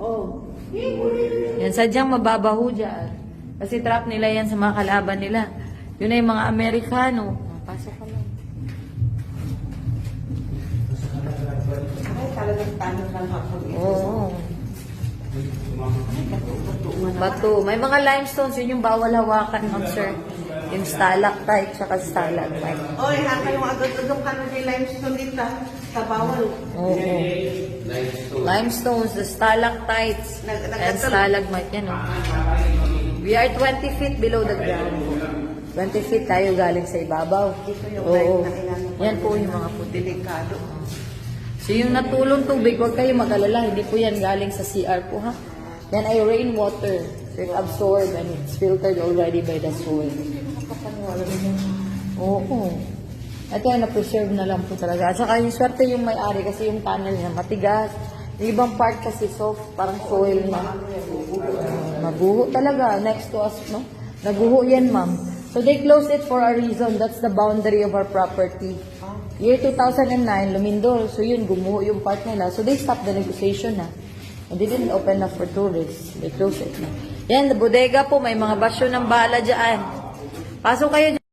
Oh. Yan, sadyang mababaho dyan. Kasi trap nila yan sa mga kalaban nila. Yun na yung mga Amerikano. Pasok ka lang. Ay, talagang tanong lang ako. Oo. Bato. May mga limestones, yun yung bawal hawakan, ma'am sir. Yung stalactite, tsaka stalagmite. Oy, haka yung agad-agad ka na yung limestone dito. Kabawal. Oo. Limestones, the stalactites, and stalagmite. Yan, oh. We are 20 feet below the ground. 20 feet tayo galing sa ibabaw. Ito yung Oo. na kailangan. Yan po yung mga puti. Delikado. So yung natulong tubig, huwag kayo mag-alala. Hindi po yan galing sa CR po, ha? Yan ay rainwater. So it absorbed and it's filtered already by the soil. Oo. Ito ay na-preserve na lang po talaga. At saka yung swerte yung may-ari kasi yung tunnel niya matigas. Yung ibang part kasi soft, parang soil na. Mabuho talaga. Next to us, no? Nabuho yan, ma'am. So they closed it for a reason. That's the boundary of our property. Year 2009, lumindol. So yun, gumuho yung part nila. So they stopped the negotiation na. And they didn't open up for tourists. They closed it na. Yan, the bodega po, may mga basyo ng bala dyan. Pasok kayo dyan.